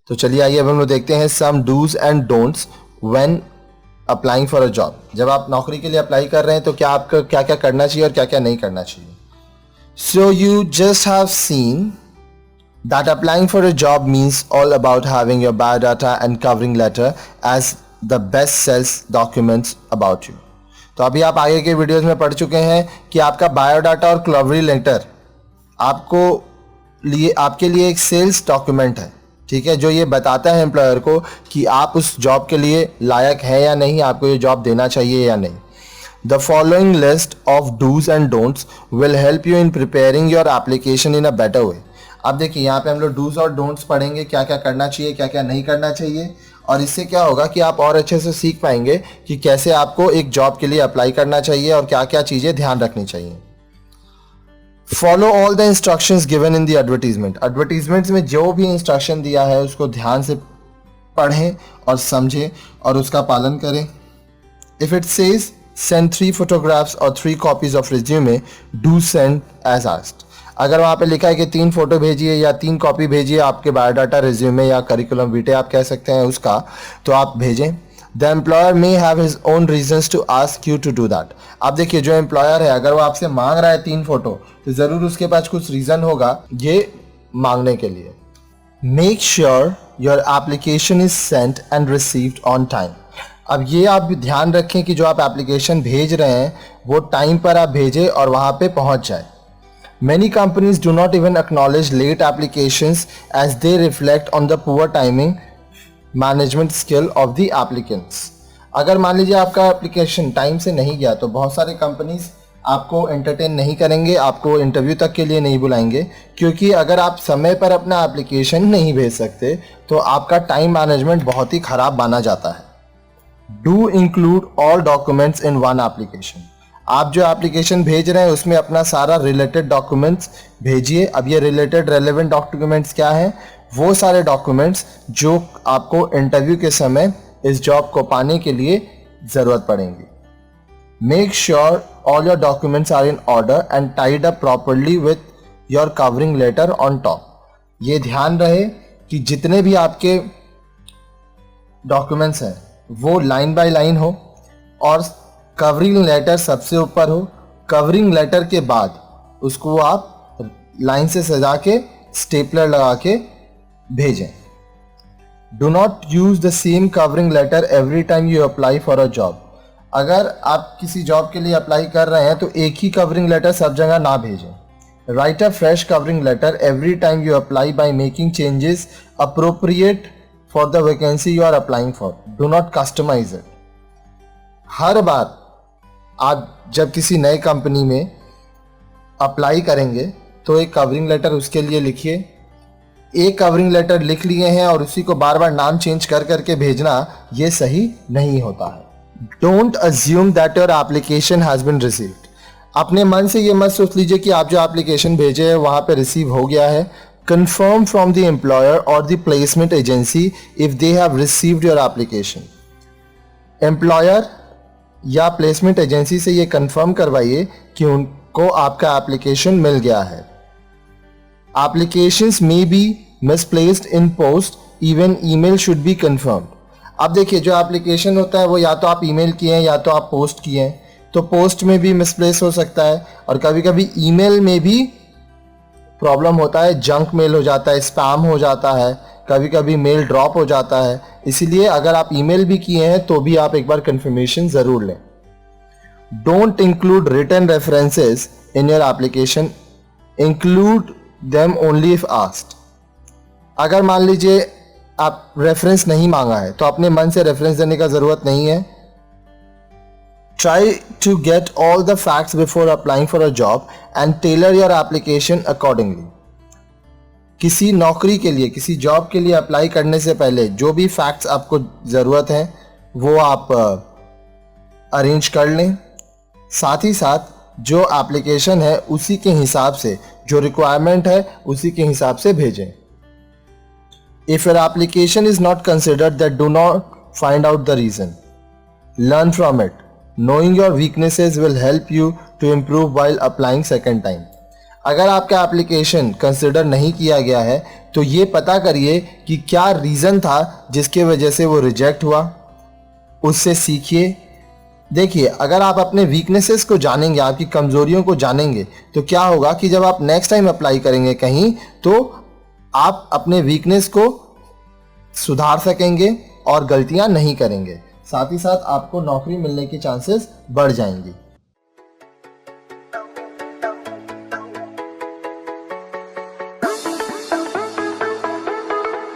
तो चलिए आइए अब हम लोग देखते हैं some dos and don'ts when applying for a job. जब आप नौकरी के लिए अप्लाई कर रहे हैं तो क्या आपको क्या क्या करना चाहिए और क्या क्या नहीं करना चाहिए। So you just have seen that applying for a job means all about having your biodata and covering letter as the best sells documents about you। तो अभी आप आगे के वीडियोस में पढ़ चुके हैं कि आपका बायोडाटा और कवरिंग लेटर आपके लिए एक सेल्स डॉक्यूमेंट है, ठीक है, जो ये बताता है एम्प्लॉयर को कि आप उस जॉब के लिए लायक हैं या नहीं, आपको ये जॉब देना चाहिए या नहीं। The following list of do's and don'ts will help you in preparing your application in a better way। अब देखिए यहाँ पे हम लोग डूज और डोंट्स पढ़ेंगे, क्या क्या करना चाहिए क्या क्या नहीं करना चाहिए, और इससे क्या होगा कि आप और अच्छे से सीख पाएंगे कि कैसे आपको एक जॉब के लिए अप्लाई करना चाहिए और क्या क्या चीज़ें ध्यान रखनी चाहिए। Follow all the instructions given in the advertisement. Advertisements में जो भी इंस्ट्रक्शन दिया है उसको ध्यान से पढ़ें और समझें और उसका पालन करें। If it says send 3 photographs or 3 copies of resume, do send as asked। अगर वहाँ पे लिखा है कि 3 फोटो भेजिए या 3 कॉपी भेजिए आपके बायोडाटा, रिज्यूमे या करिकुलम विटे आप कह सकते हैं उसका, तो आप भेजें। The employer may have his own reasons to ask you to do that. आप देखिए जो एम्प्लॉयर है अगर वो आपसे मांग रहा है 3 फोटो तो ज़रूर उसके पास कुछ रीज़न होगा ये मांगने के लिए। Make sure your application is sent and received on time. अब ये आप ध्यान रखें कि जो आप एप्लीकेशन भेज रहे हैं वो टाइम पर आप भेजें और वहाँ पे पहुँच जाए। Many companies do not even acknowledge late applications as they reflect on the poor timing management skill of the applicants। अगर मान लीजिए आपका एप्लीकेशन टाइम से नहीं गया तो बहुत सारे कंपनीज आपको एंटरटेन नहीं करेंगे, आपको इंटरव्यू तक के लिए नहीं बुलाएंगे, क्योंकि अगर आप समय पर अपना एप्लीकेशन नहीं भेज सकते तो आपका टाइम मैनेजमेंट बहुत ही ख़राब माना जाता है। Do include all documents in one application. आप जो एप्लीकेशन भेज रहे हैं उसमें अपना सारा रिलेटेड डॉक्यूमेंट्स भेजिए। अब ये रिलेटेड रेलेवेंट डॉक्यूमेंट्स क्या हैं? वो सारे डॉक्यूमेंट्स जो आपको इंटरव्यू के समय इस जॉब को पाने के लिए ज़रूरत पड़ेंगी। Make sure all your documents are in order and tied up properly with your covering letter on top. ये ध्यान रहे कि जितने भी आपके डॉक्यूमेंट्स हैं वो लाइन बाय लाइन हो और कवरिंग लेटर सबसे ऊपर हो। कवरिंग लेटर के बाद उसको आप लाइन से सजा के स्टेपलर लगा के भेजें। Do not use the same covering letter every time you apply for a job. अगर आप किसी जॉब के लिए अप्लाई कर रहे हैं तो एक ही कवरिंग लेटर सब जगह ना भेजें। Write a fresh covering letter every time you apply by making changes appropriate for the vacancy you are applying for. Do not customize it. हर बार आप जब किसी नए कंपनी में अप्लाई करेंगे तो एक कवरिंग लेटर उसके लिए लिखिए। एक कवरिंग लेटर लिख लिए हैं और उसी को बार बार नाम चेंज कर करके भेजना ये सही नहीं होता है। Don't assume that your application has been received. अपने मन से ये मत सोच लीजिए कि आप जो एप्लीकेशन भेजे हैं वहाँ पे रिसीव हो गया है। Confirm from the employer or the placement agency if they have received your application। Employer या प्लेसमेंट एजेंसी से ये कंफर्म करवाइए कि उनको आपका एप्लीकेशन मिल गया है। Applications may be misplaced in post, even email should be confirmed। अब देखिए जो एप्लीकेशन होता है वो या तो आप ईमेल किए हैं या तो आप पोस्ट किए हैं, तो पोस्ट में भी मिसप्लेस हो सकता है और कभी कभी ईमेल में भी प्रॉब्लम होता है, जंक मेल हो जाता है, स्पैम हो जाता है, कभी कभी मेल ड्रॉप हो जाता है। इसीलिए अगर आप ईमेल भी किए हैं तो भी आप एक बार कंफर्मेशन ज़रूर लें। Don't include written references in your application, include them only if asked. अगर मान लीजिए आप रेफरेंस नहीं मांगा है तो अपने मन से रेफरेंस देने का ज़रूरत नहीं है। Try to get all the facts before applying for a job and tailor your application accordingly। किसी नौकरी के लिए, किसी जॉब के लिए अप्लाई करने से पहले जो भी फैक्ट्स आपको ज़रूरत है वो आप अरेंज कर लें। साथ ही साथ जो एप्लीकेशन है उसी के हिसाब से, जो रिक्वायरमेंट है उसी के हिसाब से भेजें। If your application is not considered, then do not find out the reason. Learn from it। Knowing your weaknesses will help you to improve while applying second time। अगर आपका एप्लीकेशन कंसिडर नहीं किया गया है तो ये पता करिए कि क्या रीज़न था जिसके वजह से वो रिजेक्ट हुआ, उससे सीखिए। देखिए, अगर आप अपने वीकनेसेस को जानेंगे, आपकी कमज़ोरियों को जानेंगे, तो क्या होगा कि जब आप नेक्स्ट टाइम अप्लाई करेंगे कहीं, तो आप अपने वीकनेस को सुधार सकेंगे और गलतियां नहीं करेंगे। साथ ही साथ आपको नौकरी मिलने के चांसेस बढ़ जाएंगी।